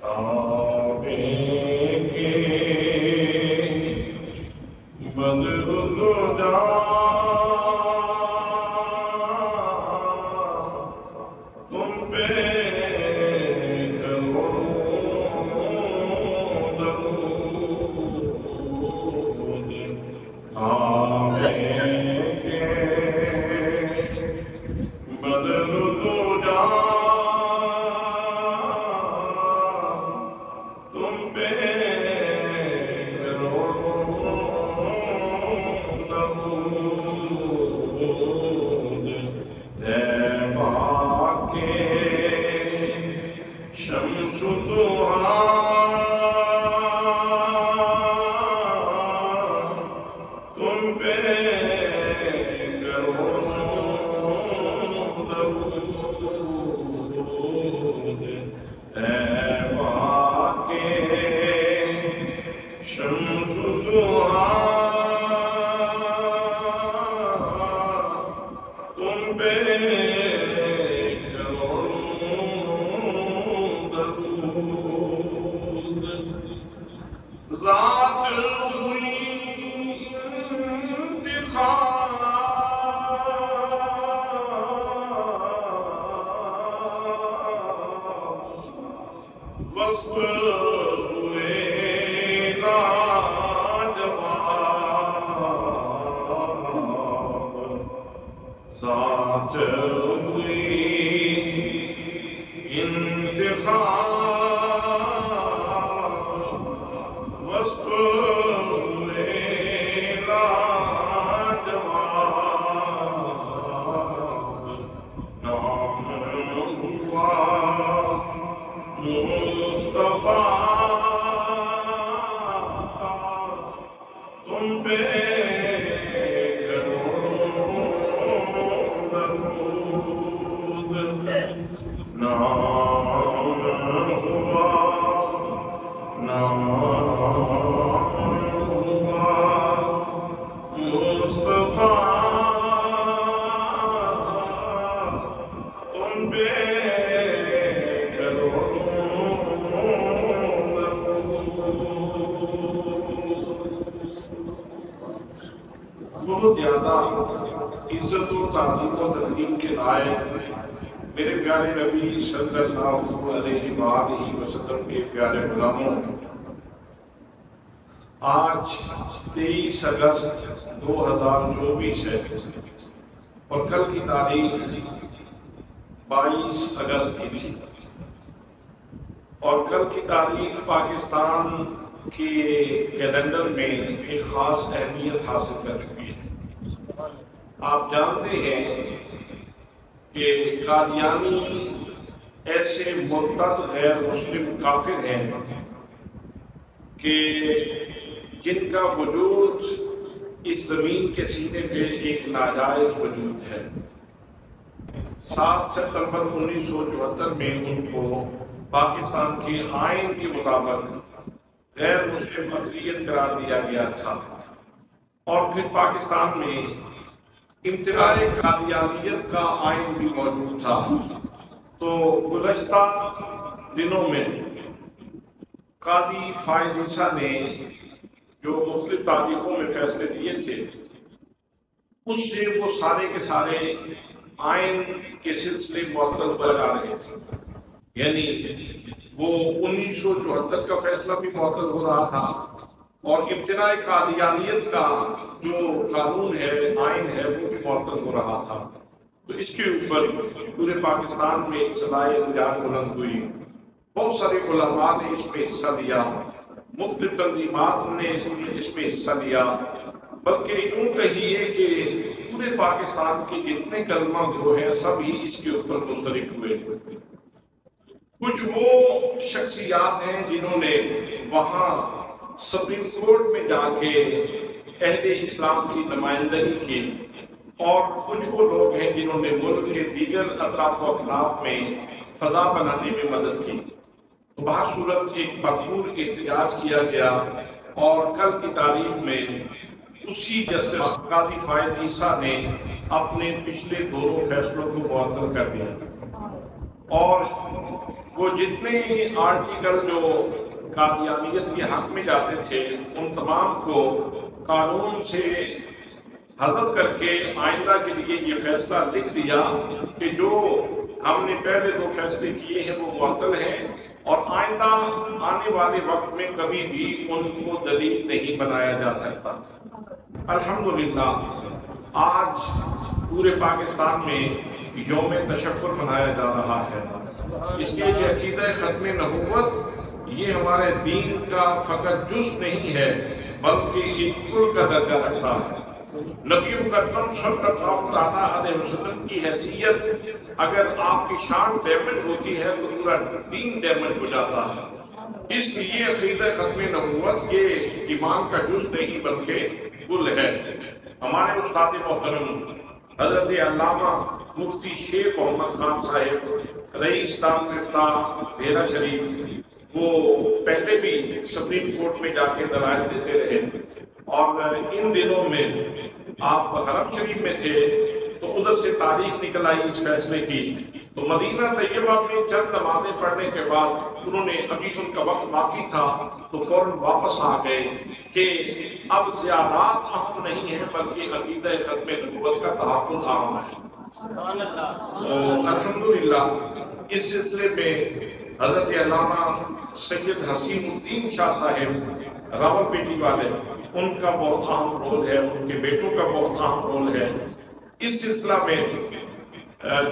کعبے کے بدر الہدیٰ تم پہ کروں درود کعبے کے بدر الہدیٰ تم پہ کروں درود طیبہ کے شمس ضحیٰ تم پہ کروں درود طیبہ کے شمس ضحیٰ تم پہ کروں درود ذات ہوئی انتخاب وصف ہوئے لاجواب ذات ہوئی انتخاب وصف ہوئے لاجواب نام ہوا مصطفیٰ تم پہ کروں درود نام ہوا مصطفیٰ تم پہ بہت زیادہ عزت و تعظیم و تقدیم کے لائق میرے پیارے نبی صلی اللہ علیہ وآلہ وسلم کے پیارے غلاموں، آج 23 اگست 2024 ہے اور کل کی تاریخ 22 اگست کی تھی اور کل کی تاریخ پاکستان کے کیلنڈر میں ایک خاص اہمیت حاصل کر چکی ہے۔ آپ جانتے ہیں کہ قادیانی ایسے مرتد غیر مسلم کافر ہیں کہ جن کا وجود اس زمین کے سینے پہ ایک ناجائز وجود ہے۔ 7 ستمبر 1974 میں ان کو پاکستان کے آئین کے مطابق غیر مسلم اقلیت قرار دیا گیا تھا اور پھر پاکستان میں امتناع قادیانیت کا آئین بھی موجود تھا۔ تو گزشتہ دنوں میں قاضی فائز عیسیٰ نے جو مختلف تاریخوں میں فیصلے دیے تھے اس سے وہ سارے کے سارے آئین کے سلسلے معطل ہو جا رہے تھے، یعنی وہ 1974 کا فیصلہ بھی معطل ہو رہا تھا اور امتناع قادیانیت کا جو قانون ہے، آئین ہے، وہ بھی معطل ہو رہا تھا۔ تو اس کے اوپر پورے پاکستان میں ایک صدائے احتجاج بلند ہوئی، بہت سارے علماء نے اس میں حصہ لیا، مختلف تنظیمات نے اس میں حصہ لیا، بلکہ یوں کہیے کہ پورے پاکستان کے جتنے کلمہ گروہ ہیں سب ہی اس کے اوپر مشترک ہوئے۔ کچھ وہ شخصیات ہیں جنہوں نے وہاں سپریم کورٹ میں جا کے اہل اسلام کی نمائندگی کی اور کچھ وہ لوگ ہیں جنہوں نے ملک کے دیگر اطراف و اکناف میں فضا بنانے میں مدد کی۔ تو بہر صورت ایک بھرپور احتجاج کیا گیا اور کل کی تاریخ میں اسی جسٹس قاضی فائز عیسیٰ نے اپنے پچھلے دونوں فیصلوں کو معطل کر دیا اور وہ جتنے آرٹیکل جو قادیانیت کے حق میں جاتے تھے ان تمام کو قانون سے حذف کر کے آئندہ کے لیے یہ فیصلہ لکھ دیا کہ جو ہم نے پہلے 2 فیصلے کیے ہیں وہ معطل ہیں اور آئندہ آنے والے وقت میں کبھی بھی ان کو دلیل نہیں بنایا جا سکتا۔ الحمدللہ آج پورے پاکستان میں یوم تشکر منایا جا رہا ہے، اس لیے کہ عقیدہ ختم نبوت یہ ہمارے دین کا فقط جز نہیں ہے بلکہ ایک کل کا درجہ رکھتا ہے۔ نبی مکرم صلی اللہ علیہ وسلم کی حیثیت اگر آپ کی شان ڈیمیج ہوتی ہے تو پورا دین ڈیمیج ہو جاتا ہے۔ اس لیے عقیدہ ختم نبوت یہ ایمان کا جز نہیں بلکہ کل ہے۔ ہمارے استاد محترم حضرت علامہ مفتی شیخ محمد خان صاحب رئیس دار مفتاح ڈیرہ شریف وہ پہلے بھی سپریم کورٹ میں جا کے دلائل دیتے رہے اور ان دنوں میں آپ حرم شریف میں تھے تو ادھر سے تاریخ نکل آئی اس فیصلے کی، تو مدینہ طیبہ میں چند نمازیں پڑھنے کے بعد انہوں نے ابھی ان کا وقت باقی تھا تو فوراً واپس آ گئے کہ اب زیارات اہم نہیں ہے بلکہ عقیدہ ختم نبوت کا تحفظ اہم ہے۔ الحمدللہ اس سلسلے میں حضرت علامہ سید حسین الدین شاہ صاحب راولپنڈی والے ان کا بہت اہم رول ہے، ان کے بیٹوں کا بہت اہم رول ہے۔ اس سلسلہ میں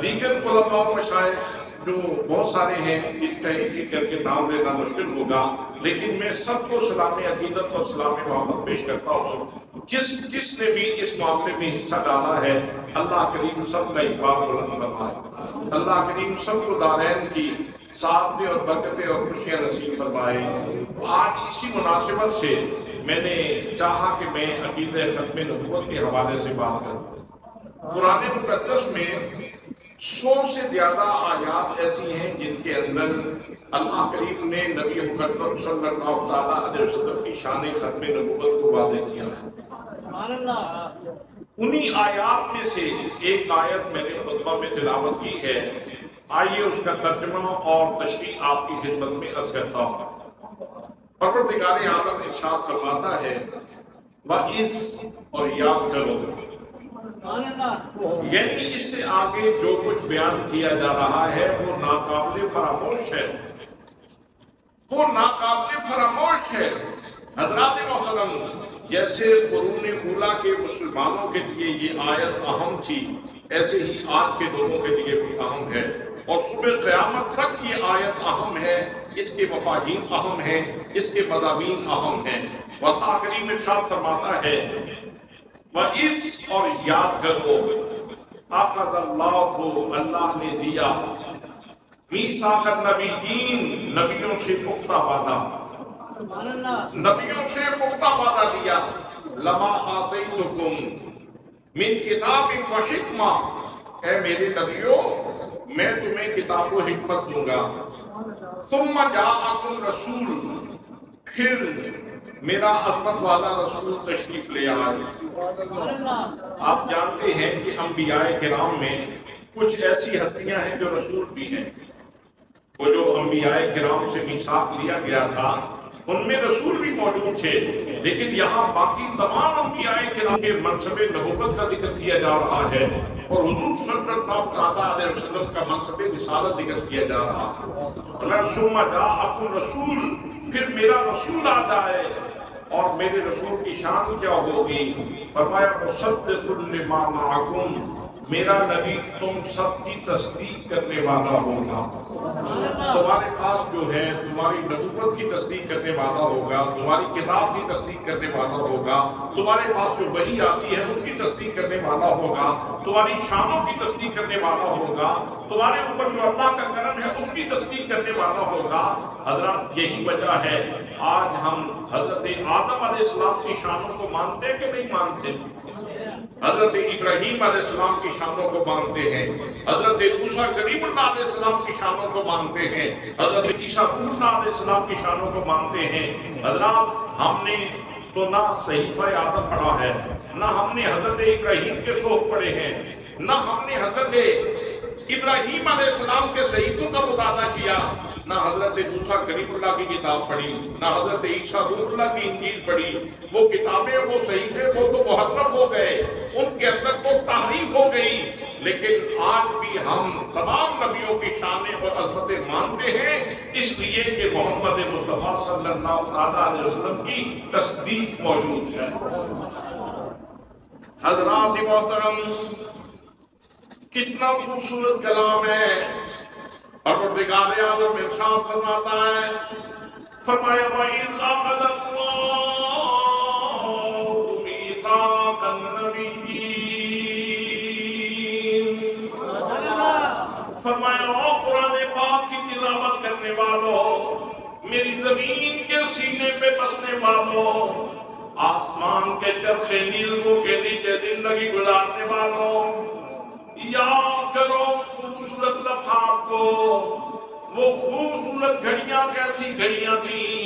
دیگر علماء و مشائخ جو بہت سارے ہیں ان کا ایک ایک کر کے نام لینا مشکل ہوگا، لیکن میں سب کو سلام عقیدت اور سلام محبت پیش کرتا ہوں۔ جس نے بھی اس معاملے میں حصہ ڈالا ہے اللہ کریم سب کا اقبال بلند فرمائے، اللہ کریم سب کو دارین کی سعادتیں اور برکتیں اور خوشیاں نصیب فرمائے۔ آج اسی مناسبت سے میں نے چاہا کہ میں عقیدہ ختم نبوت کے حوالے سے بات کروں۔ قرآن مقدس میں 100 سے زیادہ آیات ایسی ہیں جن کے اندر اللہ کریم نے نبی مکرم صلی اللہ علیہ وسلم کی شان ختم نبوت کو واضح کیا ہے۔ انہی آیات میں سے ایک آیت میں نے خطبہ میں تلاوت کی ہے، آئیے اس کا ترجمہ اور تشریح آپ کی خدمت میں عرض کرتا ہوں۔ پروردگار عالم ارشاد فرماتا ہے وَإِذْ اور یاد کرو، یعنی اس سے آگے جو کچھ بیان کیا جا رہا ہے وہ ناقابل فراموش ہے، وہ ناقابل فراموش ہے۔ حضرات محترم، جیسے قرون اولیٰ کے مسلمانوں کے لیے یہ آیت اہم تھی ایسے ہی آج کے لوگوں کے لیے بھی اہم ہے، اور صبح قیامت تک یہ آیت اہم ہے، اس کے مفاہیم اہم ہیں، اس کے مضامین اہم ہیں۔ اللہ کریم ارشاد فرماتا ہے وَإِذْ اور یاد کرو، اخذ اللہ اللہ نے دیا، میثاق النبیین نبیوں سے پختہ وعدہ، نبیوں سے پختہ وعدہ دیا، لما آتیتکم من کتاب و حکمہ، اے میرے نبیوں میں تمہیں کتاب و حکمت دوں گا، ثم جاءکم رسول، پھر میرا عظمت والا رسول تشریف لے آئے۔ آپ جانتے ہیں کہ انبیاء کرام میں کچھ ایسی ہستیاں ہیں جو رسول بھی ہیں، وہ جو انبیاء کرام سے میثاق لیا گیا تھا ان میں رسول بھی موجود تھے، لیکن یہاں باقی تمام انبیاء کرام کے منصب نبوت کا ذکر کیا جا رہا ہے اور حضور صلی اللہ علیہ وسلم کا منصب رسالت ذکر کیا جا رہا ہے۔ ثم جاءکم رسول، پھر میرا رسول آ جائے، اور میرے رسول کی شان کیا ہوگی؟ فرمایا مصدق لما معکم، میرا نبی تم سب کی تصدیق کرنے والا ہوگا۔ تمہارے پاس جو ہے تمہاری نبوت کی تصدیق کرنے والا ہوگا، تمہاری کتاب کی تصدیق کرنے والا ہوگا، تمہارے پاس جو وحی آتی ہے اس کی تصدیق کرنے والا ہوگا، تمہاری شانوں کی تصدیق کرنے والا ہوگا، تمہارے اوپر جو اللہ کا کرم ہے اس کی تصدیق کرنے والا ہوگا۔ حضرات یہی وجہ ہے آج ہم حضرت آدم علیہ السلام کی شانوں کو مانتے کہ نہیں مانتے؟ حضرت ابراہیم علیہ السلام کی شانوں کو مانتے ہیں، حضرت موسیٰ کلیم اللہ علیہ السلام کی شانوں کو مانتے ہیں، حضرت عیسیٰ علیہ السلام کی شانوں کو مانتے ہیں۔ حضرات ہم نے تو نہ صحیفہ آدم پڑھا ہے، نہ ہم نے حضرت ابراہیم کے صحف پڑھے ہیں، نہ ہم نے حضرت ابراہیم علیہ السلام کے صحیفوں کا مطالعہ کیا، نہ حضرت موسیٰ کلیم اللہ کی کتاب پڑھی، نہ حضرت عیسیٰ روح اللہ کی انجیل پڑھی، وہ کتابیں وہ صحیفے وہ تو محرف ہو گئے، ان کے اندر تو تحریف ہو گئی، لیکن آج بھی ہم تمام نبیوں کی شانیں اور عظمتیں مانتے ہیں، اس لیے کہ محمد مصطفیٰ صلی اللہ علیہ وسلم کی تصدیق موجود ہے۔ حضرات محترم، کتنا خوبصورت کلام ہے، پروردگار عالم ارشاد فرماتا ہے، فرمایا وَإِذْ أَخَذَ اللَّهُ مِيثَاقَ النَّبِيِّينَ، فرمایا او قرآن پاک کی تلاوت کرنے والوں، میری زمین کے سینے پہ بسنے والوں، آسمان کے چرخے نیلگوں کے نیچے زندگی گزارنے والوں، یاد کرو خوبصورت لمحات کو، وہ خوبصورت گھڑیاں کیسی گھڑیاں تھیں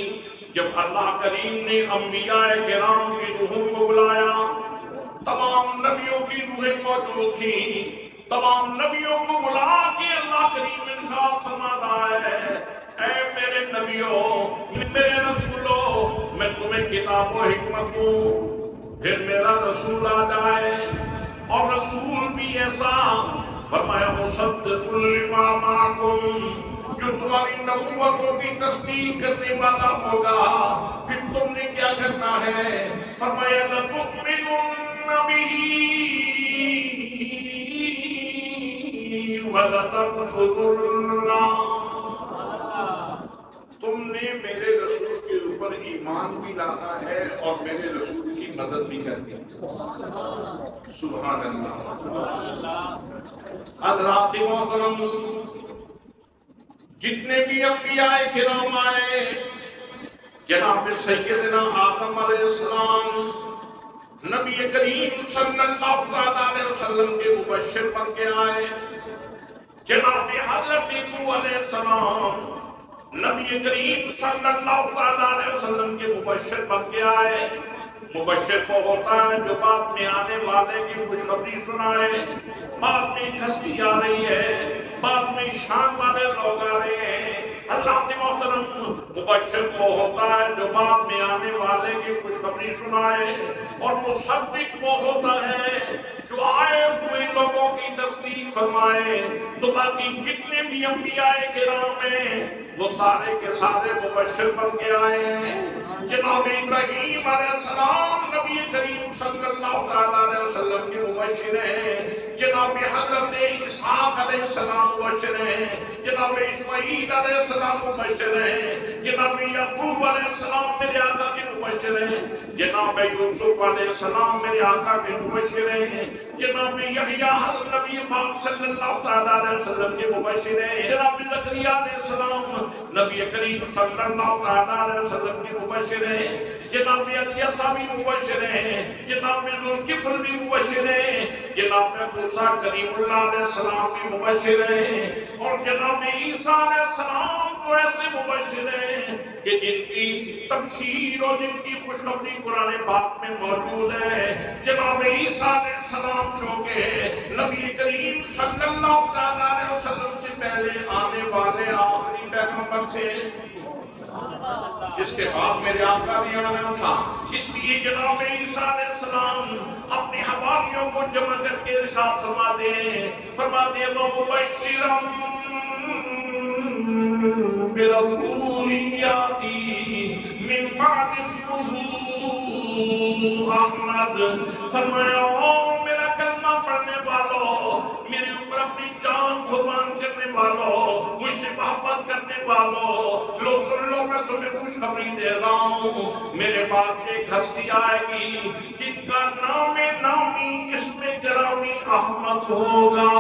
جب اللہ کریم نے انبیاء کرام کی روحوں کو بلایا، تمام نبیوں کی روحیں موجود تھیں، تمام نبیوں کو بلا کے اللہ کریم ارشاد فرماتا ہے، اے میرے نبیوں، میرے رسولوں، میں تمہیں کتاب و حکمت دوں، پھر میرا رسول آ جائے، اور رسول بھی ایسا، فرمایا مصدق لما معکم، جو تمہاری نبوتوں کی تصدیق کرنے والا ہوگا، پھر تم نے کیا کرنا ہے، فرمایا لَتُؤْمِنُنَّ بِهِ وَلَتَنْصُرُنَّهُ، تم نے میرے رسول کے اوپر ایمان بھی لانا ہے اور میرے رسول کی مدد بھی کرنی ہے۔ سبحان اللہ۔ حضرات محترم، جتنے بھی انبیاء کرام آئے، جناب سیدنا آدم علیہ السلام نبی کریم صلی اللہ علیہ وسلم کے مبشر بن کے آئے، جناب حضرت نوح علیہ السلام نبی کریم صلی اللہ علیہ وسلم کے مبشر بن کے آئے۔ مبشر کو ہوتا ہے جو بعد میں آنے والے کی خوشخبری سنائے، بعد میں ہستی آ رہی ہے، بعد میں شان والے لوگ آ رہے ہیں۔ اللہ کے محترم، مبشر کو ہوتا ہے جو بعد میں آنے والے کی خوشخبری سنائے، اور مصدق وہ ہوتا ہے جو آئے ہوئے لوگوں کی تصدیق فرمائے۔ تو باقی جتنے بھی انبیاء کرام ہیں وہ سارے کے سارے مبشر بن کے آئے ہیں۔ جناب ابراہیم علیہ السلام نبی کریم صلی اللہ علیہ وسلم کے مبشر ہیں، جناب حضرت اسحاق علیہ السلام مبشر ہیں، جناب اسماعیل علیہ السلام مبشر ہیں، جناب یعقوب علیہ السلام میرے آقا کے مبشر ہیں، جناب یوسف علیہ السلام میرے آقا کے مبشر ہیں، جناب یحییٰ نبی پاک صلی اللہ علیہ وسلم کے مبشر ہیں، جناب زکریا علیہ السلام نبی کریم صلی اللہ علیہ وسلم کے مبشر ہیں، جناب الیسع بھی مبشر ہیں، جناب ذوالکفل بھی مبشر ہیں، جناب موسیٰ کلیم اللہ علیہ السلام بھی مبشر ہیں، اور جناب عیسیٰ علیہ السلام تو ایسے مبشر ہیں کہ جن کی تبشیر اور جن کی خوشخبری قرآن پاک میں موجود ہے۔ جناب عیسیٰ علیہ السلام جو کہ نبی کریم صلی اللہ علیہ وسلم سے پہلے آنے والے آخری پیغمبر تھے، جس کے بعد میرے آقا نے آنا تھا، اس لیے جناب عیسیٰ علیہ السلام اپنے حواریوں کو جمع کر کے ارشاد فرماتے ہیں وَمُبَشِّرًا بِرَسُولٍ يَأْتِي مِن بَعْدِ اسْمُهُ احمد، فرمایا او میرا کلمہ پڑھنے والوں، میرے اوپر اپنی جان قربان کرنے والوں، مجھ سے محبت کرنے والوں، لو سن لو میں تمہیں خوشخبری دے رہا ہوں، میرے بعد ایک ہستی آئے گی جن کا نام نامی اسم گرامی احمد ہوگا،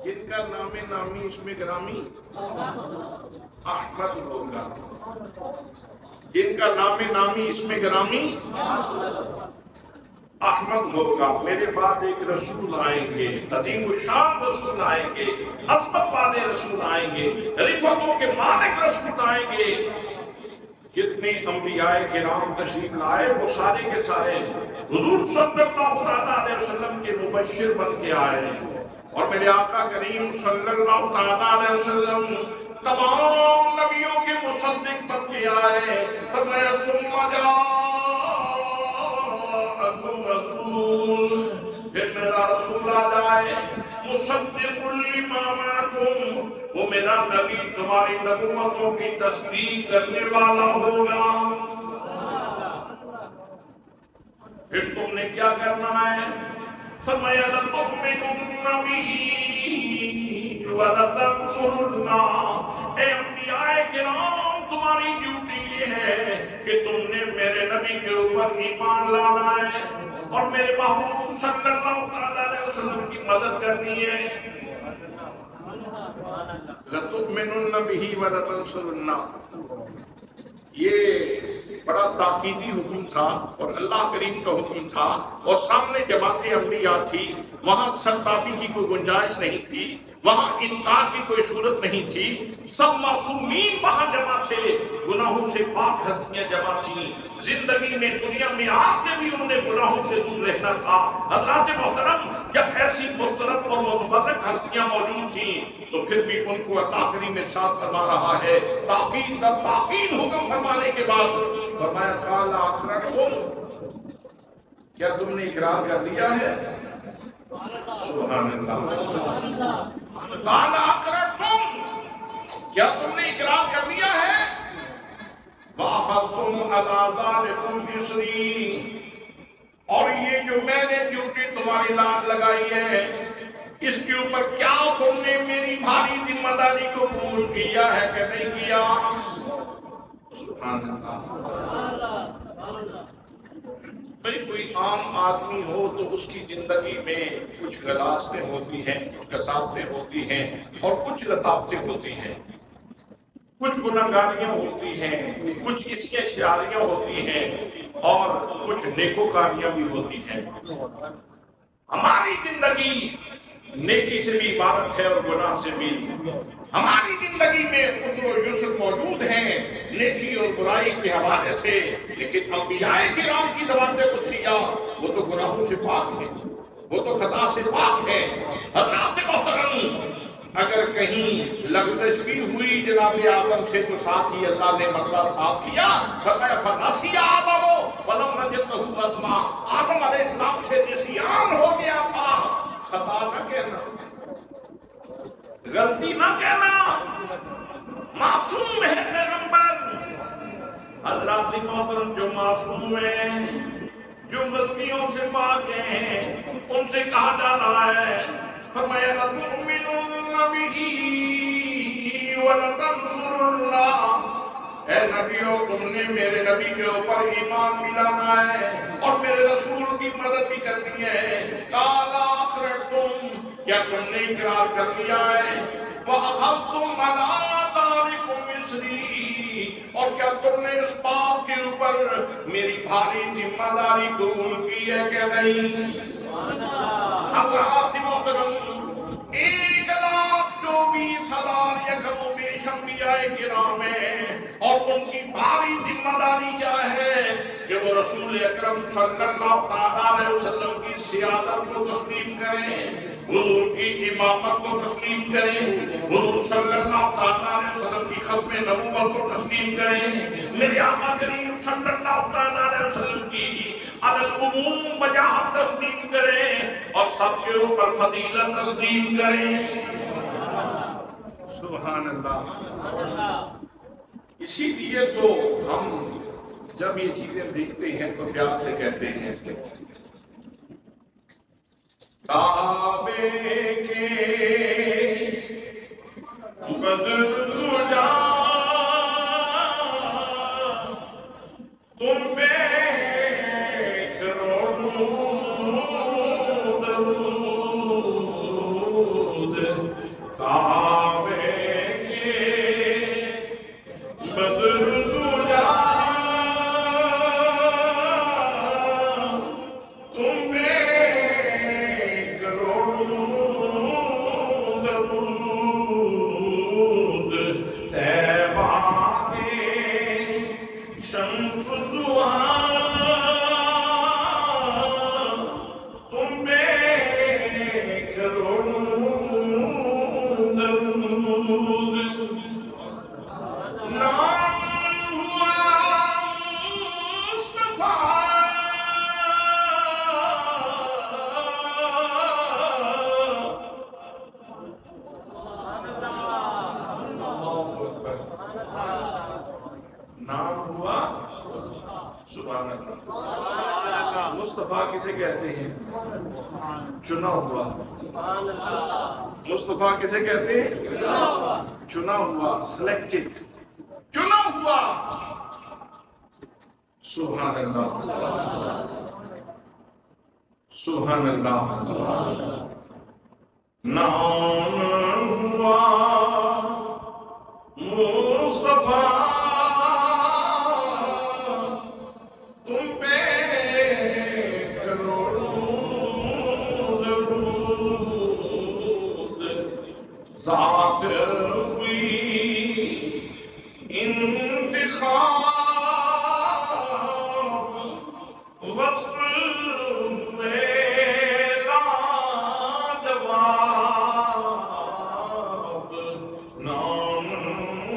جن کا نام نامی اسم گرامی احمد ہوگا، جن کا نام نامی اسم گرامی احمد ہوگا۔ میرے بعد ایک رسول آئیں گے، عظیم الشان رسول آئیں گے، عظمت والے رسول آئیں گے، رفتوں کے مالک رسول آئیں گے۔ جتنے انبیاء کرام تشریف لائے وہ سارے کے سارے حضور صلی اللہ علیہ وسلم کے مبشر بن کے آئے۔ اور میرے آقا کریم صلی اللہ تعالیٰ علیہ وسلم تمام نبیوں کے مصدق بن کے آئے. فرمایا ثم جاءکم رسول، پھر میرا رسول آ جائے مصدق لما معکم، وہ میرا نبی تمہاری نبوتوں کی تصدیق کرنے والا ہوگا. پھر تم نے کیا کرنا ہے؟ فرمایا لَتُؤْمِنُنَّ بِهِ وَلَتَنصُرُنَّهُ. اے انبیاء کرام، تمہاری ڈیوٹی یہ ہے کہ تم نے میرے نبی کے اوپر ایمان لانا ہے اور میرے محبوب صلی اللہ علیہ وسلم کی مدد کرنی ہے. لَتُؤْمِنُنَّ بِهِ وَلَتَنصُرُنَّهُ، یہ بڑا تاکیدی حکم تھا اور اللہ کریم کا حکم تھا، اور سامنے جماعت انبیاء تھی، وہاں سرتابی کی کوئی گنجائش نہیں تھی، وہاں انکار کی کوئی صورت نہیں تھی. سب معصومین وہاں جمع تھے، گناہوں سے پاک ہستیاں جمع تھیں. زندگی میں دنیا میں آ کے بھی انہوں نے گناہوں سے دور رہنا تھا. حضرات محترم، جب ایسی مسترد اور متفرق ہستیاں موجود تھیں تو پھر بھی ان کو اللہ کریم ارشاد فرما رہا ہے، تاکید در تاکید حکم فرمانے کے بعد فرمایا قال اقررتم، کیا تم نے اقرار کر لیا ہے؟ سبحان اللہ. قال اقررتم، کیا تم نے اقرار کر لیا ہے؟ وَأَخَذْتُمْ عَلَىٰ ذَلِكُمْ إِصْرِي، اور یہ جو میں نے ڈیوٹی تمہاری لاد لگائی ہے، اس کے اوپر کیا تم نے میری بھاری ذمہ داری کو قبول کیا ہے کہ نہیں کیا؟ سبحان اللہ. بھئی کوئی عام آدمی ہو تو اس کی زندگی میں کچھ غلاظتیں ہوتی ہیں، کچھ کثافتیں ہوتی ہیں اور کچھ لطافتیں ہوتی ہیں، کچھ گناہگاریاں ہوتی ہیں، کچھ استشاریاں ہوتی ہیں اور کچھ نیکوکاریاں بھی ہوتی ہیں. ہماری زندگی نیکی سے بھی عبارت ہے اور گناہ سے بھی. ہماری زندگی میں عسر و یسر موجود ہیں نیکی اور برائی کے حوالے سے، لیکن انبیاء کرام کی دعوت قدسیہ وہ تو گناہوں سے پاک ہیں، وہ تو خطا سے پاک ہے. حضرات محترم، اگر کہیں لغزش بھی ہوئی جناب آدم سے تو ساتھ ہی اللہ نے مرلہ صاف کیا. فرمایا فَنَسِيَ آدَمُ وَلَمْ نَجِدْ لَهُ عَزْمًا، آدم علیہ السلام سے نسیان ہو گیا تھا. خطا نہ کہنا، غلطی نہ کہنا، معصوم ہے پیغمبر. حضرات محترم، جو معصوم ہیں، جو غلطیوں سے پاک ہیں، ان سے کہا جا رہا ہے فرمایا لَتُؤْمِنُنَّ بِهِ وَلَتَنصُرُنَّهُ. اے نبیوں، تم نے میرے نبی کے اوپر ایمان بھی لانا ہے اور میرے رسول کی مدد بھی کرنی ہے. قَالَ أَقْرَرْتُمْ، کیا تم نے اقرار کر لیا ہے؟ وَأَخَذْتُمْ عَلَىٰ ذَلِكُمْ إِصْرِي، اور کیا تم نے اس بات کے اوپر میری بھاری ذمہ داری قبول کی ہے کہ نہیں؟ حضرات محترم، 1,24,000 یکم و بیش انبیاء کرام ہیں، اور ان کی بھاری ذمہ داری کیا ہے کہ وہ رسول اکرم صلی اللہ علیہ وسلم کی سیادت کو تسلیم کریں، حضور کی امامت کو تسلیم کریں، حضور صلی اللہ علیہ وسلم کی ختم نبوت کو تسلیم کریں، میرے آقا کریم صلی اللہ علیہ وسلم کی علی العموم وجاہت تسلیم کریں اور سب کے اوپر فضیلت تسلیم کریں. سبحان اللہ. اسی لیے تو ہم جب یہ چیزیں دیکھتے ہیں تو پیار سے کہتے ہیں کعبے کے بدر تجا تم پہ نام ہوا مصطفیٰ نام ہوا سبحان اللہ مصطفیٰ کسے کہتے ہیں چنا ہوا مصطفیٰ کسے کہتے ہیں چنا ہوا سلیکٹڈ چنا ہوا سبحان اللہ سبحان اللہ نام ہوا مصطفیٰ تم پہ کروڑوں درود ذات ہوئی انتخاب وصف میں لاجواب نام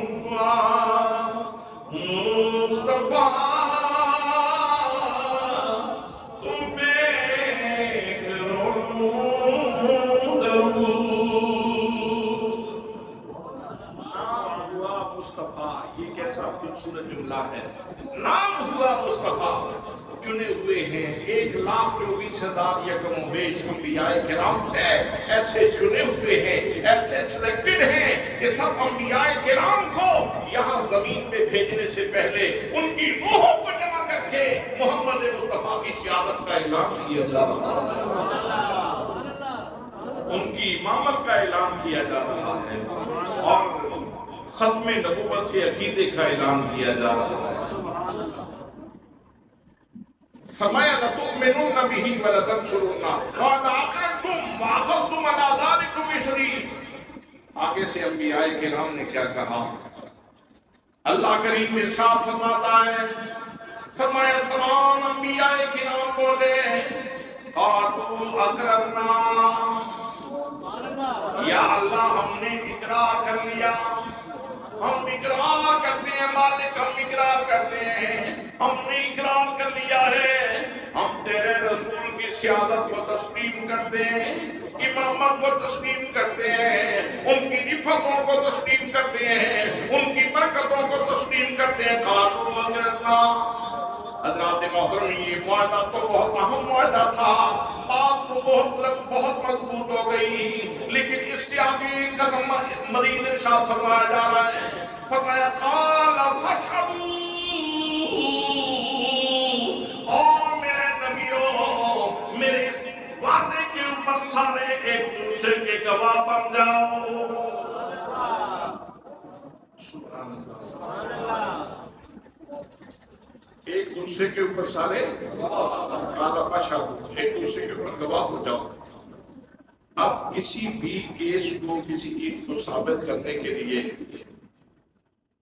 ہوا مصطفیٰ تم پہ کروڑوں درود نام ہوا مصطفیٰ یہ کیسا خوبصورت جملہ ہے نام ہوا مصطفیٰ چنے ہوئے ہیں 1,24,000 یکم و بیش انبیاء کرام سے ایسے چنے ہوئے ہیں ایسے سلیکٹڈ ہیں کہ سب انبیاء کرام کو یہاں زمین پہ بھیجنے سے پہلے ان کی روحوں کو جمع کر کے محمد مصطفیٰ کی سیادت کا اعلان کیا جا رہا ہے ان کی امامت کا اعلان کیا جا رہا ہے اور ختم نبوت کے عقیدے کا اعلان کیا جا رہا ہے فرمایا لَتُؤْمِنُنَّ بِهِ وَلَتَنْصُرُنَّ قَالَ أَقْرَرْتُمْ وَأَخَذْتُمْ عَلَىٰ ذَلِكُمْ إِصْرِي آگے سے انبیاء کرام نے کیا کہا اللہ کریم ارشاد فرماتا ہے فرمایا تمام انبیاء کرام بولے قَالُوا أَقْرَرْنَا یا اللہ ہم نے اقرار کر لیا ہم اقرار کرتے ہیں مالک ہم اقرار کرتے ہیں ہم نے اقرار کر لیا ہے ہم تیرے رسول کی سیادت کو تسلیم کرتے ہیں امامت کو تسلیم کرتے ہیں ان کی رفتوں کو تسلیم کرتے ہیں ان کی برکتوں کو تسلیم کرتے ہیں قالوا أقررنا حضرات محترم یہ معاہدہ تو بہت اہم معاہدہ تھا بات تو بہت مضبوط ہو گئی لیکن اس سے آگے قدم مزید ارشاد فرمایا جا رہا ہے فرمایا قال فاشهدوا اور میرے نبیوں میرے اس وعدے کے اوپر سارے ایک دوسرے کے گواہ بن جاؤ سبحان اللہ ایک دوسرے کے اوپر سارے ایک دوسرے کے اوپر گواہ ہو جاؤ اب کسی بھی کیس کو کسی چیز کو ثابت کرنے کے لیے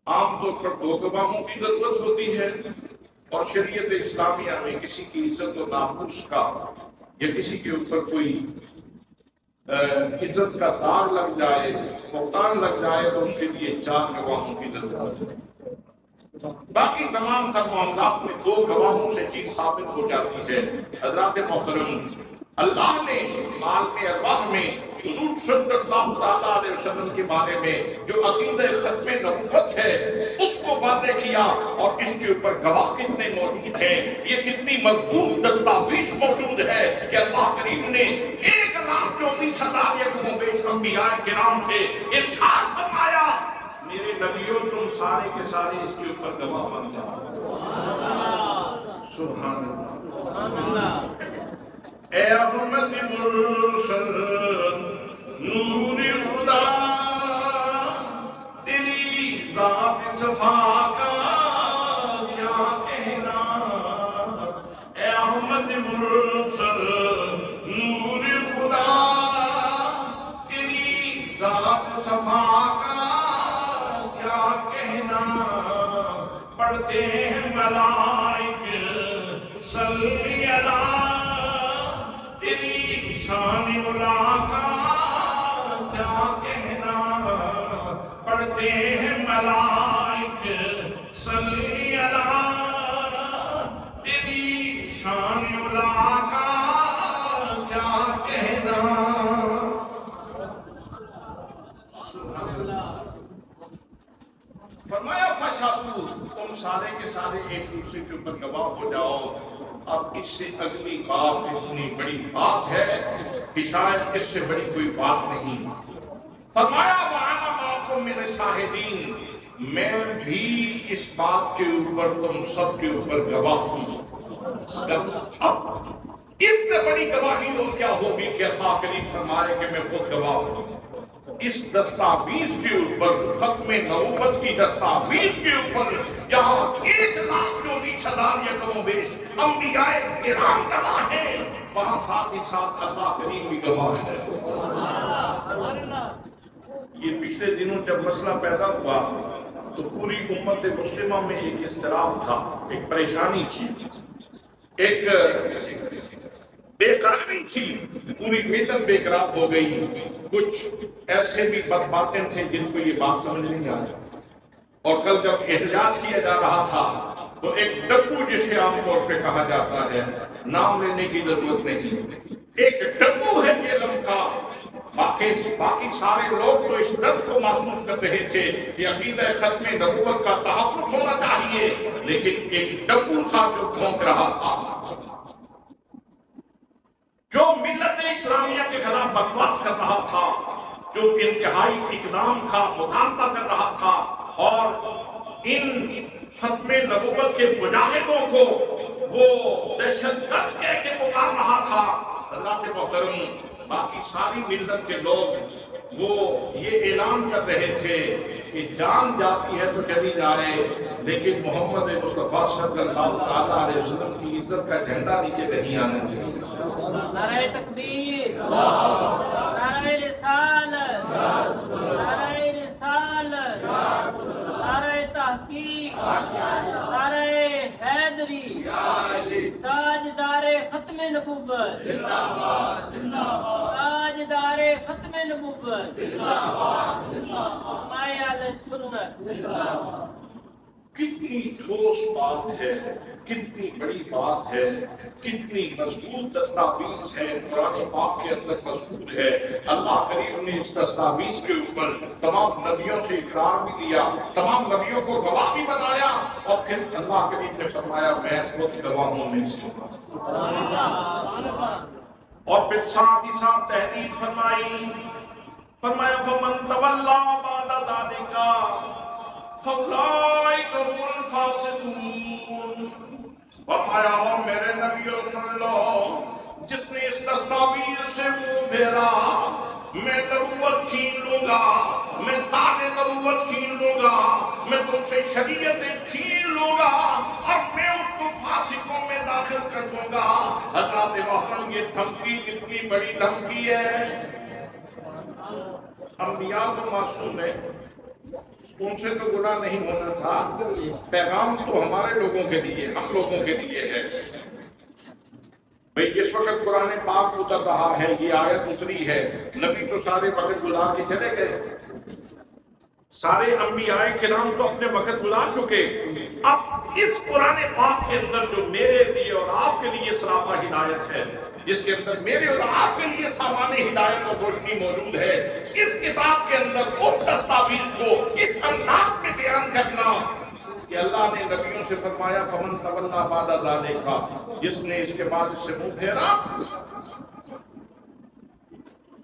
عام طور پر 2 گواہوں کی ضرورت ہوتی ہے اور شریعت اسلامیہ میں کسی کی عزت و ناموس کا یا کسی کے اوپر کوئی عزت کا داغ لگ جائے بہتان لگ جائے تو اس کے لیے 4 گواہوں کی ضرورت ہے باقی تمام تر معاملات میں 2 گواہوں سے چیز ثابت ہو جاتی ہے حضرات محترم اللہ نے عالم ارواح میں حضور صلی اللہ علیہ وسلم کے بارے میں جو عقیدہ ختم نبوت ہے اس کو واضح کیا اور اس کے اوپر گواہ کتنے موجود ہیں یہ کتنی مضبوط دستاویز موجود ہے کہ اللہ کریم نے 1,24,000 یکم و بیش انبیاء کرام سے ارشاد فرمایا میرے نبیوں تم سارے کے سارے اس کے اوپر گواہ بن جاؤ سبحان اللہ اے احمد مرسل نور خدا تیری ذات صفا کا کیا کہنا اے احمد مرسل نور خدا تیری ذات صفا کا کیا کہنا پڑھتے ہیں ملائک صلی اللہ تیری شان اولا کا کیا کہنا پڑھتے ہیں ملائک صلی اللہ، تیری شان علا کا کیا کہنا. فرمایا فشہدوا، تم سارے کے سارے ایک دوسرے کے اوپر گواہ ہو جاؤ. اب اس سے اگلی بات اتنی بڑی بات ہے کہ شاید اس سے بڑی کوئی بات نہیں. فرمایا وَأَنَا مَعَكُم مِّنَ الشَّاهِدِينَ، میں بھی اس بات کے اوپر تم سب کے اوپر گواہ ہوں. اب اس سے بڑی گواہی اور کیا ہوگی کہ اللہ کریم فرمائے کہ میں خود گواہ ہوں. اس دستاویز کے اوپر، ختم نبوت کی دستاویز کے اوپر، جہاں 1,24,000 یا کم و بیش انبیاء کرام گواہ ہیں، وہاں ساتھ ہی ساتھ اللہ کریم بھی گواہ ہے. یہ پچھلے دنوں جب مسئلہ پیدا ہوا تو پوری امت مسلمہ میں ایک اضطراب تھا، ایک پریشانی تھی، ایک بے قراری تھی. پوری ملت بے قرار ہو گئی. کچھ ایسے بھی باتیں تھے جن کو یہ بات سمجھ نہیں آئی. اور کل جب احتجاج کیا جا رہا تھا تو ایک ڈبو جسے عام طور پہ کہا جاتا ہے، نام لینے کی ضرورت نہیں، ایک ڈبو ہے جہلم کا. باقی سارے لوگ تو اس درد کو محسوس کر رہے تھے کہ عقیدہ ختم نبوت کا تحفظ ہونا چاہیے، لیکن ایک ڈبو تھا جو بھونک رہا تھا، جو ملت اسلامیہ کے خلاف بکواس کر رہا تھا، جو انتہائی اقدام کا مطالبہ کر رہا تھا، اور ان ختم نبوت کے مجاہدوں کو وہ دہشت گرد کہہ کے پکار رہا تھا. حضرات محترم، باقی ساری ملت کے لوگ وہ یہ اعلان کر رہے تھے کہ جان جاتی ہے تو چلی جائے، لیکن محمد مصطفیٰ صلی اللہ تعالیٰ علیہ وسلم کی عزت کا جھنڈا نیچے نہیں آنے دیں. نعرہ تکبیر، نعرہ رسالت، نعرہ رسالت، نعرہ تحقیق، نعرہ حیدری، تاجدار ختم نبوت، تاجدار ختم نبوت، مائع علیہ السنت. کتنی ٹھوس بات ہے، کتنی بڑی بات ہے، کتنی مضبوط دستاویز ہے قرآن پاک کے اندر مذکور ہے. اللہ کریم نے اس دستاویز کے اوپر تمام نبیوں سے اقرار بھی دیا، تمام نبیوں کو گواہ بھی بنایا، اور پھر اللہ کریم نے فرمایا میں خود گواہوں میں سے ہوں. اور پھر ساتھ ہی ساتھ تحریر فرمایا فمن تولا بعد ذلک فاولئک هم الفاسقون. فرمایا اور میرے نبیوں سن لو، جس نے اس دستاویز سے منہ پھیرا، میں نبوت چھین لوں گا، میں تاج نبوت چھین لوں گا، میں تم سے شریعتیں چھین لوں گا، اور میں اس کو فاسقوں میں داخل کر دوں گا. حضرات محترم، یہ دھمکی کتنی بڑی دھمکی ہے. انبیاء تو معصوم ہے، ان سے تو گناہ نہیں ہونا تھا. پیغام تو ہمارے لوگوں کے لیے، ہم لوگوں کے لیے ہے. بھئی جس وقت قرآن پاک اتر رہا ہے، یہ آیت اتری ہے، نبی تو سارے وقت گزار کے چلے گئے، سارے انبیاء کرام تو اپنے وقت گزار چکے. اب اس قرآن پاک کے اندر جو میرے لیے اور آپ کے لیے سراپا ہدایت ہے، جس کے اندر میرے اور آپ کے لیے سامان ہدایت اور روشنی موجود ہے، اس کتاب کے اندر اس دستاویز کو اس انداز میں بیان کرنا کہ اللہ نے نبیوں سے فرمایا فمن تولا بعد ذلک، جس نے اس کے بعد اس سے منہ پھیرا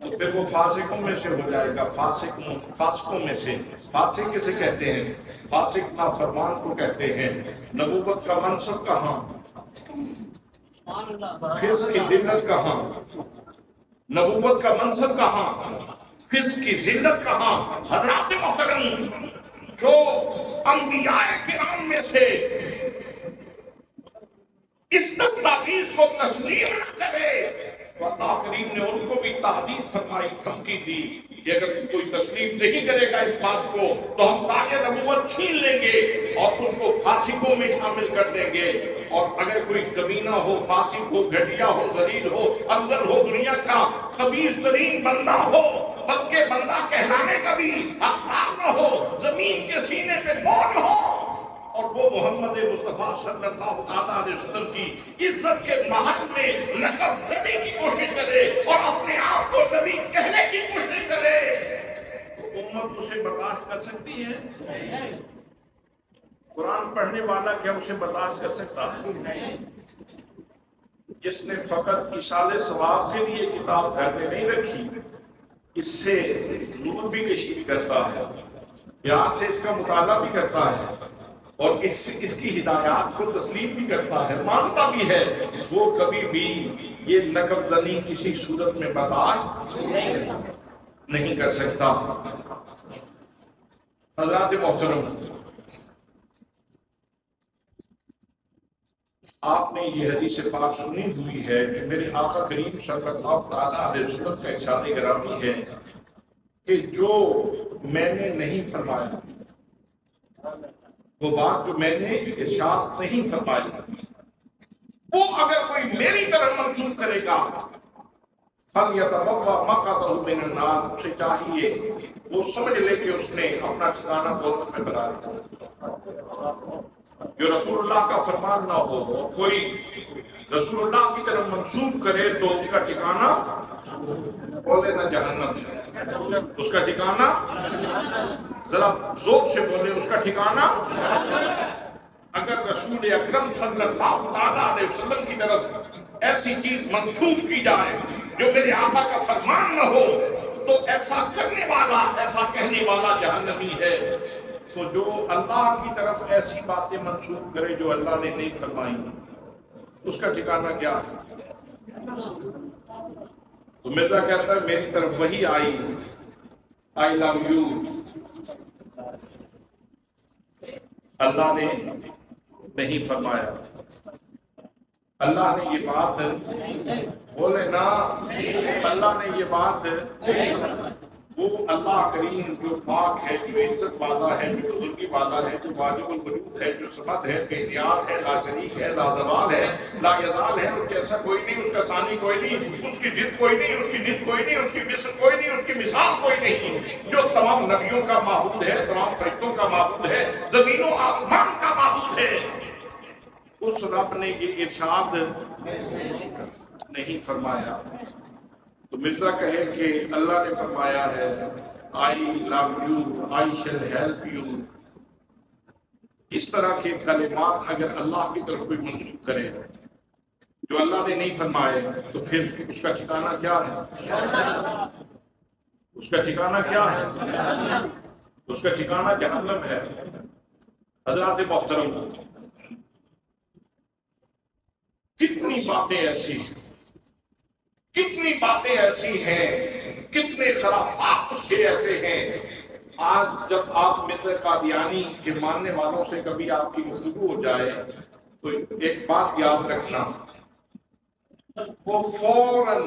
تو پھر وہ فاسقوں میں سے ہو جائے گا. فاسقوں میں سے. فاسق کسے کہتے ہیں؟ فاسق نافرمان کو کہتے ہیں. نبوت کا منصب کہاں، فسق کی ذلت کہاں؟ نبوت کا منصب کہاں، فسق کی ذلت کہاں؟ حضرات محترم، جو انبیاء کرام میں سے اس دستاویز کو تسلیم نہ کرے تو اللہ کریم نے ان کو بھی تحدید فرمائی، دھمکی دی کہ اگر کوئی تسلیم نہیں کرے گا اس بات کو تو ہم تاج نبوت چھین لیں گے اور اس کو فاسقوں میں شامل کر دیں گے. اور اگر کوئی کمینہ ہو، فاسق ہو، گھٹیا ہو، ذلیل ہو، اندر ہو دنیا کا خبیث ترین بندہ ہو، بلکہ بندہ کہلانے کا بھی حقدار نہ ہو، محمد مصطفیٰ صلی اللہ علیہ وسلم کی عزت کے محل میں نقب کرنے کی کوشش کرے اور اپنے آپ کو نبی کہنے کی کوشش کرے تو امت اسے برداشت کر سکتی ہے؟ قرآن پڑھنے والا کیا اسے برداشت کر سکتا ہے؟ جس نے فقط ایصال ثواب کے لیے کتاب گھر میں نہیں رکھی، اس سے نور بھی کشید کرتا ہے، یہاں سے اس کا مطالعہ بھی کرتا ہے اور اس کی ہدایات کو تسلیم بھی کرتا ہے، مانتا بھی ہے، وہ کبھی بھی یہ نقب زنی کسی صورت میں برداشت نہیں کر سکتا۔ حضرات محترم، آپ نے یہ حدیث پاک سنی ہوئی ہے کہ میرے آقا کریم صلی اللہ تعالیٰ علیہ وسلم کا ارشاد گرامی ہے کہ جو میں نے نہیں فرمایا، وہ بات جو میں نے ارشاد نہیں فرمائی، وہ اگر کوئی میری طرف منسوخ کرے گا فَلْيَتَبَوَّأْ مَقْعَدَهُ مِنَ النَّارِ، اسے چاہیے وہ سمجھ لے کہ اس نے اپنا ٹھکانہ دوزخ میں بنا دیا۔ جو رسول اللہ کا فرمان نہ ہو، کوئی رسول اللہ کی طرف منسوخ کرے تو اس کا ٹھکانہ بولے نہ جہنم ہے، اس کا ٹھکانہ ذرا زور سے بولے، اس کا ٹھکانہ۔ اگر رسول اکرم صلی اللہ علیہ وسلم کی طرف ایسی چیز منسوخ کی جائے جو میرے آقا کا فرمان نہ ہو تو ایسا کرنے والا، ایسا کہنے والا جہنمی ہے۔ تو جو اللہ کی طرف ایسی باتیں منسوخ کرے جو اللہ نے نہیں فرمائی، اس کا ٹھکانہ کیا ہے؟ تو مرزا کہتا ہے میری طرف وہی آئی، I love you، اللہ نے نہیں فرمایا۔ اللہ نے یہ بات بولے نا، اللہ نے یہ بات، وہ اللہ کریم جو پاک ہے، جو عزت والا ہے، جو بزرگی والا ہے، جو واجب الوجود ہے، جو صمد ہے، بے نیاز ہے، لا شریک ہے، لا زوال ہے، لا یزال ہے، اس جیسا کوئی نہیں، اس کا ثانی کوئی نہیں، اس کی ضد کوئی نہیں، اس کی ند کوئی نہیں، اس کی مثل کوئی نہیں، اس کی مثال کوئی نہیں، جو تمام نبیوں کا معبود ہے، تمام فرشتوں کا معبود ہے، زمین و آسمان کا معبود ہے، اس رب نے یہ ارشاد نہیں فرمایا۔ تو مرزا کہے کہ اللہ نے فرمایا ہے I love you, I shall help you، اس طرح کے کلمات اگر اللہ کی طرف کوئی منسوخ کرے جو اللہ نے نہیں فرمائے تو پھر اس کا ٹھکانہ کیا ہے؟ اس کا ٹھکانہ کیا ہے؟ اس کا ٹھکانہ جہنم ہے۔ حضرات محترم، کتنی باتیں ایسی ہیں، کتنی باتیں ایسی ہیں، کتنے خرافات اس کے ایسے ہیں۔ آج جب آپ مرزا قادیانی کے ماننے والوں سے کبھی آپ کی گفتگو ہو جائے تو ایک بات یاد رکھنا، وہ فوراً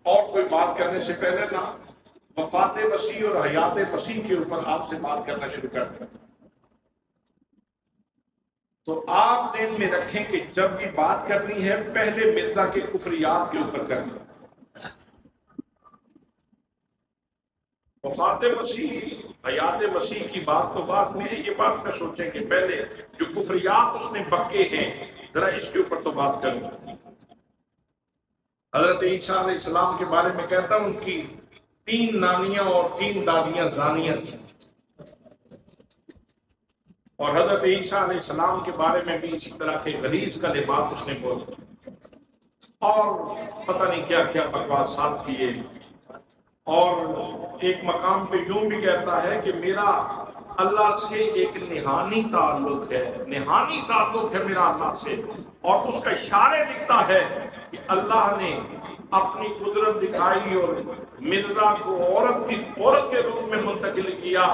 اور کوئی بات کرنے سے پہلے نا وفات مسیح اور حیات مسیح کے اوپر آپ سے بات کرنا شروع کر دیں۔ تو آپ ذہن میں رکھیں کہ جب بھی بات کرنی ہے پہلے مرزا کے کفریات کے اوپر کرنی ہے۔ وفات مسیح، حیات مسیح کی بات تو بعد میں ہے، یہ بات میں سوچیں کہ پہلے جو کفریات اس نے بکے ہیں ذرا اس کے اوپر تو بات کروں۔ حضرت عیسیٰ علیہ السلام کے بارے میں کہتا ہوں ان کی 3 نانیاں اور 3 دادیاں زانیہ تھیں، اور حضرت عیسیٰ علیہ السلام کے بارے میں بھی اسی طرح کے غلیظ کلمات اس نے بولے اور پتہ نہیں کیا کیا بکواسات کیے، اور ایک مقام پہ یوں بھی کہتا ہے کہ میرا اللہ سے ایک نہانی تعلق ہے، نہانی تعلق ہے میرا اللہ سے، اور اس کا اشارے دکھتا ہے کہ اللہ نے اپنی قدرت دکھائی اور مرزا کو عورت کے روپ میں منتقل کیا،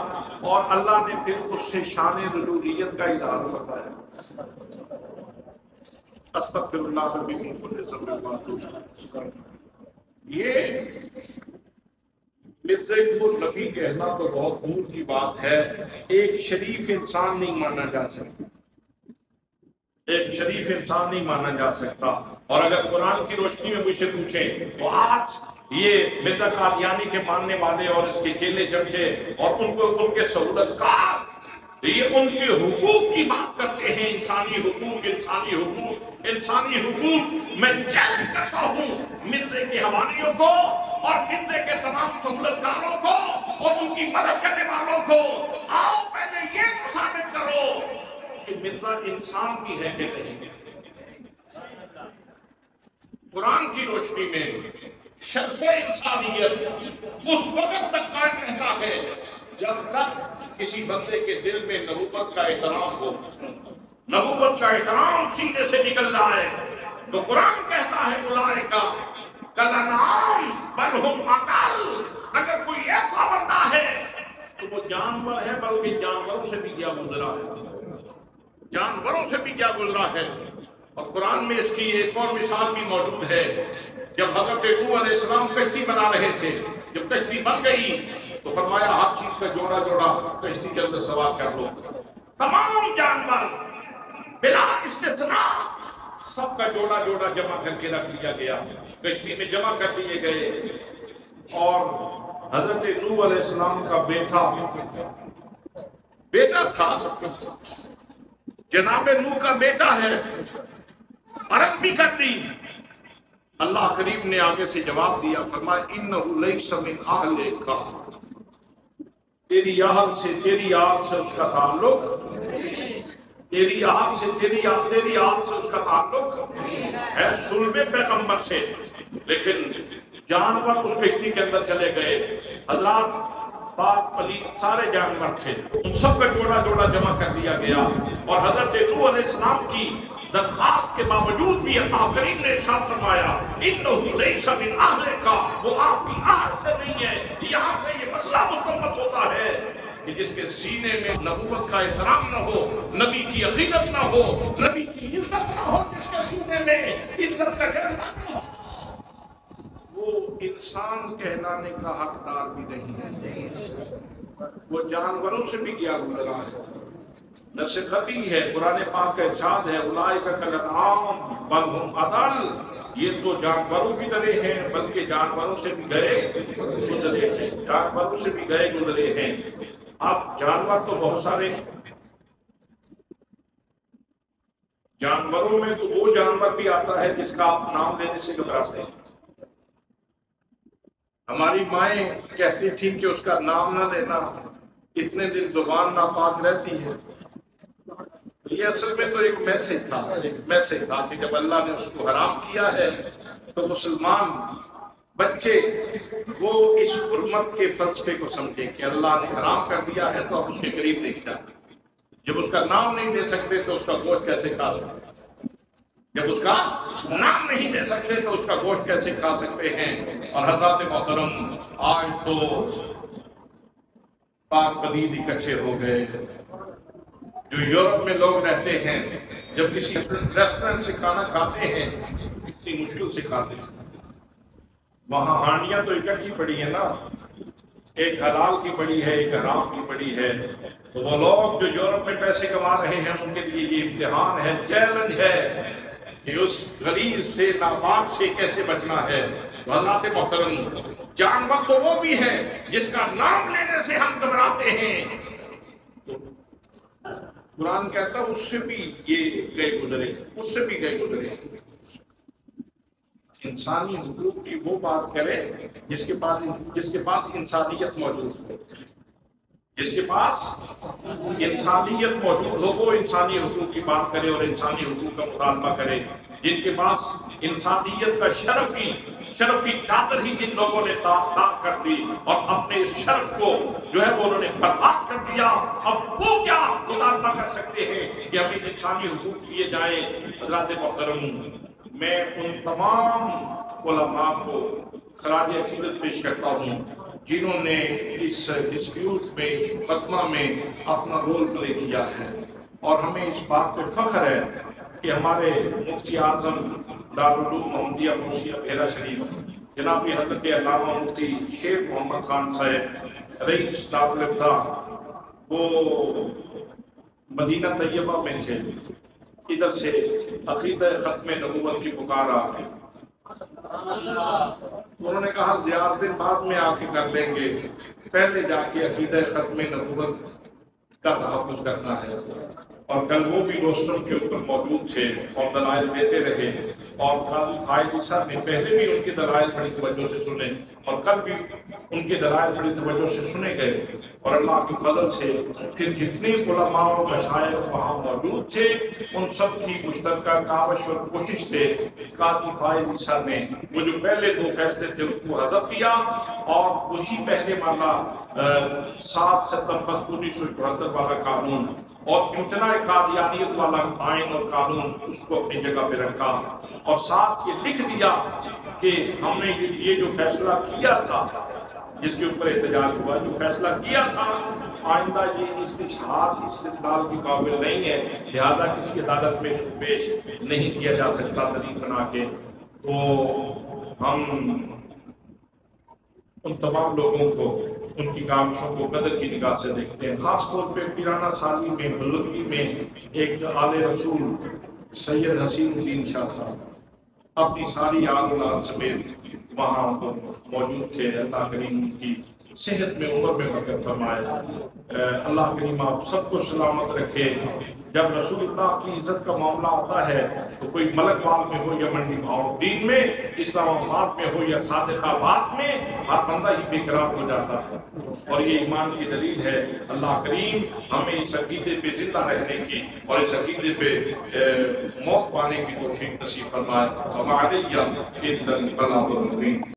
اور اللہ نے پھر اس سے شان رجولیت کا اظہار فرمایا۔ استغفر اللہ من کل ذنب واتوب الیہ۔ یہ مرزا کو نبی کہنا تو بہت دور کی بات ہے، ایک شریف انسان نہیں مانا جا سکتا، ایک شریف انسان نہیں مانا جا سکتا۔ اور اگر قرآن کی روشنی میں مجھ سے پوچھیں تو آج یہ مرزا قادیانی کے ماننے والے اور اس کے چیلے چمچے اور ان کے سہولت کار یہ ان کے حقوق کی بات کرتے ہیں، انسانی حقوق، انسانی حقوق، انسانی حقوق۔ میں چیلنج کرتا ہوں مرزے کے حوالیوں کو اور مرزے کے تمام سہولتکاروں کو اور ان کی مدد کرنے والوں کو، آؤ پہلے یہ تو ثابت کرو کہ مرزا انسان کی ہے کہ نہیں۔ قرآن کی روشنی میں شرف انسانیت اس وقت تک قائم رہتا ہے جب تک کسی بندے کے دل میں نبوت کا احترام ہو، نبوت کا احترام سینے سے نکل جائے۔ تو قرآن کہتا ہے اولئک کالانعام بل ھم اضل، اگر کوئی ایسا بندہ ہے تو وہ جانور ہے، بلکہ جانوروں سے بھی کیا گزرا ہے، جانوروں سے بھی کیا گزرا ہے۔ اور قرآن میں اس کی ایک اور مثال بھی موجود ہے، جب حضرت نوح علیہ السلام کشتی بنا رہے تھے، جب کشتی بن گئی تو فرمایا ہر چیز کا جوڑا جوڑا کشتی کے اندر سوار کر لو۔ تمام جانور بلا استثناء سب کا جوڑا جوڑا جمع کر کے رکھ لیا گیا، کشتی میں جمع کر دیے گئے۔ اور حضرت نوح علیہ السلام کا بیٹا تھا، جناب نوح کا بیٹا ہے، عرض بھی کر دی۔ اللہ کریم نے آگے سے جواب دیا، فرمایا انہ لیس من اہلک، تیری اہل سے، تیری آل سے اس کا تعلق، تیری اہل سے، تیری آل سے اس کا تعلق ہے، صلب پیغمبر سے۔ لیکن جانور اس کشتی کے اندر چلے گئے، حضرات پاک پلید سارے جانور تھے، ان سب کا جوڑا جوڑا جمع کر دیا گیا۔ اور حضرت نوح علیہ السلام کی درخواست کے باوجود بھی اللہ کریم نے ارشاد فرمایا انہ لیس من اہلک، وہ آپ کی اہل سے نہیں ہے۔ یہاں سے یہ مسئلہ مستنبط ہوتا ہے کہ جس کے سینے میں نبوت کا احترام نہ ہو، نبی کی عقیدت نہ ہو، نبی کی عزت نہ ہو، جس کے سینے میں عزت کا جذبہ نہ ہو، وہ انسان کہلانے کا حقدار بھی نہیں ہے، وہ جانوروں سے بھی کیا گزرا ہے۔ نصیحتی ہے، قرآن پاک کا ارشاد ہے اولئک کالانعام بل ھم اضل، یہ تو جانوروں کی طرح ہیں بلکہ جانوروں سے بھی گئے گزرے ہیں، جانوروں سے بھی گئے گزرے ہیں۔ اب جانور تو بہت سارے ہیں، جانوروں میں تو وہ جانور بھی آتا ہے جس کا آپ نام لینے سے گھبراتے ہیں۔ ہماری مائیں کہتی تھیں کہ اس کا نام نہ لینا، اتنے دن زبان ناپاک رہتی ہے۔ یہ اصل میں تو ایک میسج تھا کہ جب اللہ نے اس کو حرام کیا ہے تو مسلمان بچے وہ اس حرمت کے فلسفے کو سمجھے کہ اللہ نے حرام کر دیا ہے تو اب اس کے قریب نہیں جاتے۔ جب اس کا نام نہیں لے سکتے تو اس کا گوشت کیسے کھا سکتے؟ جب اس کا نام نہیں لے سکتے تو اس کا گوشت کیسے کھا سکتے ہیں؟ اور حضرات محترم، آج تو پاک پلید اکٹھے ہو گئے۔ جو یورپ میں لوگ رہتے ہیں جب کسی ریسٹورنٹ سے کھانا کھاتے ہیں اتنی مشکل سے کھاتے ہیں، وہاں ہانڈیاں تو اکٹھی پڑی ہیں نا، ایک حلال کی پڑی ہے، ایک حرام کی پڑی ہے۔ تو وہ لوگ جو یورپ میں پیسے کما رہے ہیں ان کے لیے یہ امتحان ہے، چیلنج ہے کہ اس غلیظ سے، ناپاک سے کیسے بچنا ہے۔ حضرات محترم، جانور تو وہ بھی ہے جس کا نام لینے سے ہم گھبراتے ہیں، قرآن کہتا ہے اس سے بھی یہ گئے گزرے، اس سے بھی گئے گزرے۔ انسانی حقوق کی وہ بات کرے جس کے پاس انسانیت موجود ہو، جس کے پاس انسانیت موجود ہو وہ انسانی حقوق کی بات کرے اور انسانی حقوق کا مطالبہ کرے۔ جن کے پاس انسانیت کا شرف کی چادر ہی جن لوگوں نے داغ کر دی اور اپنے اس شرف کو جو ہے وہ انہوں نے برباد کر دیا، اب وہ کیا مطالبہ کر سکتے ہیں کہ ہمیں انسانی حقوق دیے جائیں۔ حضرات محترم، میں ان تمام علماء کو خراج عقیدت پیش کرتا ہوں جنہوں نے اس ڈسپیوٹ میں، اس مقدمہ میں اپنا رول پلے کیا ہے، اور ہمیں اس بات پہ فخر ہے کہ ہمارے مفتی اعظم دارالعلوم محمدیہ مرسیہ بحیرہ شریف جناب حضرت علامہ مفتی شیخ محمد خان صاحب رئیس دارالفتاح، وہ مدینہ طیبہ میں تھے، ادھر سے عقیدہ ختم نبوت کی پکار آ گئی۔ انہوں نے کہا زیارتیں بعد میں آ کے کر لیں گے، پہلے جا کے عقیدہ ختم نبوت کا تحفظ کرنا ہے۔ اور کل وہ بھی روسٹم کے اوپر موجود تھے اور دلائل دیتے رہے، اور قاضی فائز صاحب نے پہلے بھی ان کے دلائل بڑی توجہ سے سنے اور کل بھی ان کے دلائل بڑی توجہ سے سنے گئے، اور اللہ کی فضل سے کہ جتنے علماء و مشائخ وہاں موجود تھے ان سب کی مشترکہ کاوش اور کوشش سے قاضی فائز صاحب نے وہ جو پہلے 2 فیصلے تھے ان کو حذف کیا، اور وہی پہلے والا 7 ستمبر 1974 والا قانون اور امتناع قادیانیت والا آئین اور قانون اس کو اپنی جگہ پہ رکھا، اور ساتھ یہ لکھ دیا کہ ہم نے یہ جو فیصلہ کیا تھا جس کے اوپر احتجاج ہوا، جو فیصلہ کیا تھا آئندہ یہ استشہاد استدلال کی قابل نہیں ہے، لہذا کسی عدالت میں اس کو پیش نہیں کیا جا سکتا دلیل بنا کے۔ تو ہم ان تمام لوگوں کو ان کی کاوشوں کو قدر کی نگاہ سے دیکھتے ہیں، خاص طور پہ پیرانہ سالی میں بزرگی میں ایک آل رسول سید حسین الدین شاہ صاحب اپنی ساری آل اولاد سمیت وہاں موجود تھے۔ اللہ کریم ان کی صحت میں عمر میں برکت فرمائے، اللہ کریم آپ سب کو سلامت رکھے۔ جب رسول اللہ کی عزت کا معاملہ آتا ہے تو کوئی ملک بال میں ہو یا منڈی بہاؤالدین میں، اسلام آباد میں ہو یا صادق آباد میں، ہر بندہ ہی بے قرار ہو جاتا ہے، اور یہ ایمان کی دلیل ہے۔ اللہ کریم ہمیں اس عقیدے پہ زندہ رہنے کی اور اس عقیدے پہ موت پانے کی توفیق نصیب فرمائے۔ ہمارے